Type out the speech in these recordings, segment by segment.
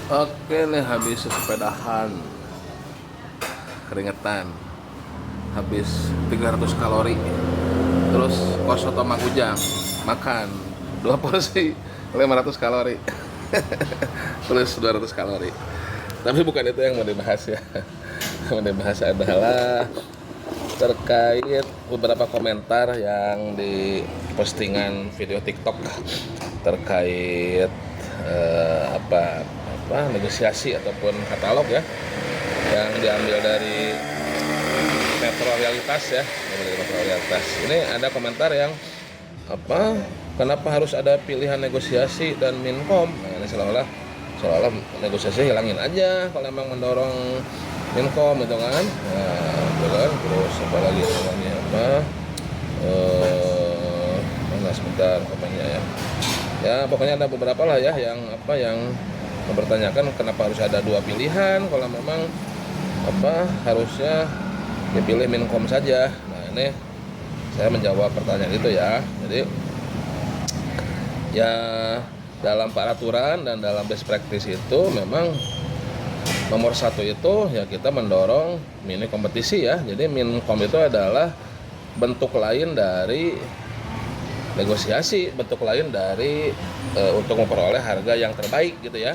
Oke nih, habis sepedahan keringetan, habis 300 kalori, terus kos soto Magujang makan 2 porsi 500 kalori plus 200 kalori. Tapi bukan itu yang mau dibahas ya. Yang mau dibahas adalah terkait beberapa komentar yang di postingan video TikTok terkait apa negosiasi ataupun katalog ya, yang diambil dari Metro Realitas ya, dari Metro Realitas. Ini ada komentar yang kenapa harus ada pilihan negosiasi dan minkom. Nah, ini seolah-olah negosiasi hilangin aja kalau emang mendorong minkom itu kan. Nah, itu kan. Terus apa lagi namanya mana sebentar komennya ya. Ya pokoknya ada beberapa lah ya yang mempertanyakan kenapa harus ada dua pilihan kalau memang harusnya dipilih minkom saja. Nah, ini saya menjawab pertanyaan itu ya. Jadi ya dalam peraturan dan dalam best practice itu memang nomor satu itu ya kita mendorong mini kompetisi ya. Jadi minkom itu adalah bentuk lain dari negosiasi, bentuk lain dari untuk memperoleh harga yang terbaik gitu ya.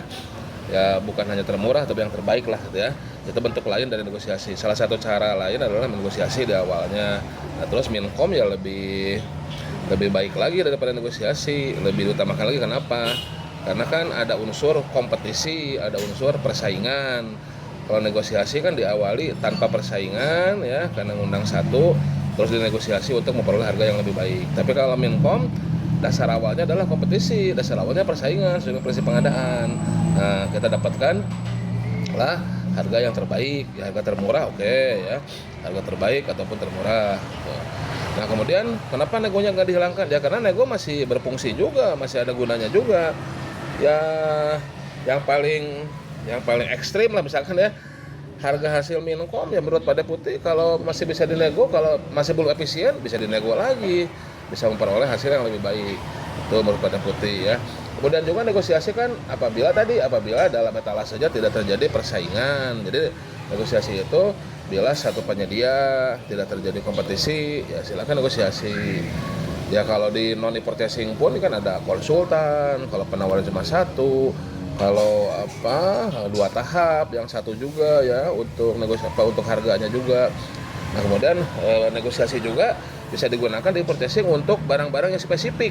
Ya bukan hanya termurah tapi yang terbaik lah gitu ya. Itu bentuk lain dari negosiasi. Salah satu cara lain adalah negosiasi di awalnya. Nah, terus minkom ya lebih baik lagi daripada negosiasi, lebih diutamakan lagi. Kenapa? Karena kan ada unsur kompetisi, ada unsur persaingan. Kalau negosiasi kan diawali tanpa persaingan ya, karena ngundang satu, terus dinegosiasi untuk memperoleh harga yang lebih baik. Tapi kalau minkom, dasar awalnya adalah kompetisi, dasar awalnya persaingan sesuai prinsip pengadaan. Nah, kita dapatkan lah harga yang terbaik, ya harga termurah oke, ya, harga terbaik ataupun termurah. Nah kemudian kenapa negonya nggak dihilangkan? Ya karena nego masih berfungsi juga, masih ada gunanya juga. Ya yang paling ekstrim lah misalkan ya, harga hasil minkom ya menurut Pada Putih kalau masih bisa dinego, kalau masih belum efisien bisa dinego lagi, bisa memperoleh hasil yang lebih baik. Itu menurut Pada Putih ya. Kemudian juga negosiasi kan apabila dalam etalase saja tidak terjadi persaingan. Jadi negosiasi itu bila satu penyedia tidak terjadi kompetisi ya silakan negosiasi. Ya kalau di non purchasing pun kan ada konsultan, kalau penawaran cuma satu, kalau dua tahap, yang satu juga ya untuk negosiasi untuk harganya juga. Nah kemudian negosiasi juga bisa digunakan di purchasing untuk barang-barang yang spesifik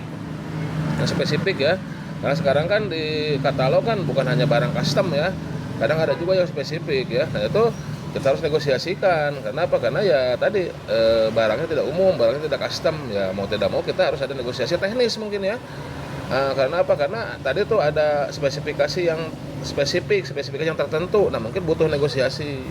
ya. Nah sekarang kan di katalog kan bukan hanya barang custom ya, kadang ada juga yang spesifik ya. Nah itu kita harus negosiasikan. Kenapa? Karena ya tadi barangnya tidak umum, barangnya tidak custom ya, mau tidak mau kita harus ada negosiasi teknis mungkin ya. Karena apa? Karena tadi tuh ada spesifikasi yang yang tertentu. Nah mungkin butuh negosiasi,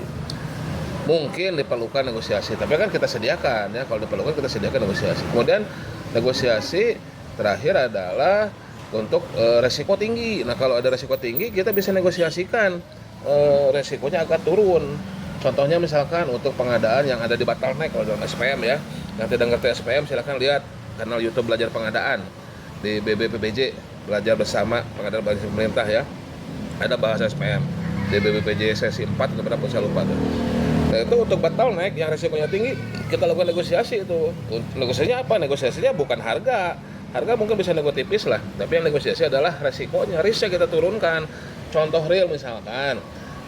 mungkin diperlukan negosiasi. Tapi kan kita sediakan ya, kalau diperlukan kita sediakan negosiasi. Kemudian negosiasi terakhir adalah untuk resiko tinggi. Nah kalau ada resiko tinggi kita bisa negosiasikan resikonya agak turun. Contohnya misalkan untuk pengadaan yang ada di bottleneck kalau dalam SPM ya. Yang tidak ngerti SPM silahkan lihat kanal YouTube Belajar Pengadaan di BBPBJ, belajar bersama pengadaan bagi pemerintah ya. Ada bahasa SPM di BBPJ sesi 4 atau berapa saya lupa tuh. Nah itu untuk bottleneck yang resikonya tinggi kita lakukan negosiasi itu. Negosiasinya apa? Negosiasinya bukan harga mungkin bisa nego tipis lah, tapi yang negosiasi adalah resikonya, risknya kita turunkan. Contoh real misalkan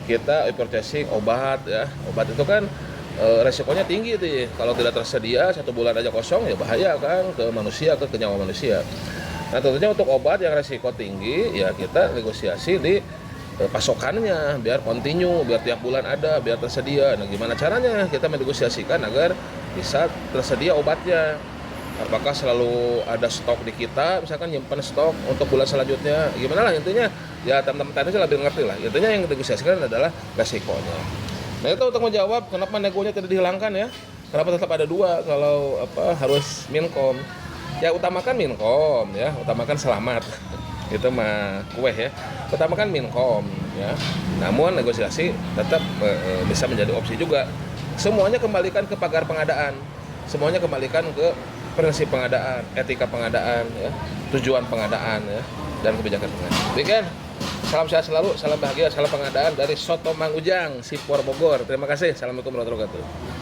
kita purchasing obat ya, obat itu kan resikonya tinggi tuh ya. Kalau tidak tersedia 1 bulan aja kosong ya bahaya kan ke manusia, ke nyawa manusia. Nah tentunya untuk obat yang resiko tinggi ya kita negosiasi di pasokannya biar continue, biar tiap bulan ada, biar tersedia. Nah gimana caranya kita menegosiasikan agar bisa tersedia obatnya? Apakah selalu ada stok di kita, misalkan nyimpan stok untuk bulan selanjutnya, gimana lah intinya ya teman-teman tadi lebih ngerti lah. Intinya yang digosiasikan adalah resikonya. Nah itu untuk menjawab kenapa negonya tidak dihilangkan ya, kenapa tetap ada dua kalau harus minkom. Ya utamakan minkom ya, utamakan selamat itu mah kue ya, utamakan minkom ya. Namun negosiasi tetap bisa menjadi opsi juga. Semuanya kembalikan ke pagar pengadaan, semuanya kembalikan ke prinsip pengadaan, etika pengadaan ya, tujuan pengadaan ya, dan kebijakan pengadaan. Weekend salam sehat selalu, salam bahagia, salam pengadaan dari Soto Mang Ujang, Sipor Bogor. Terima kasih. Assalamualaikum warahmatullahi wabarakatuh.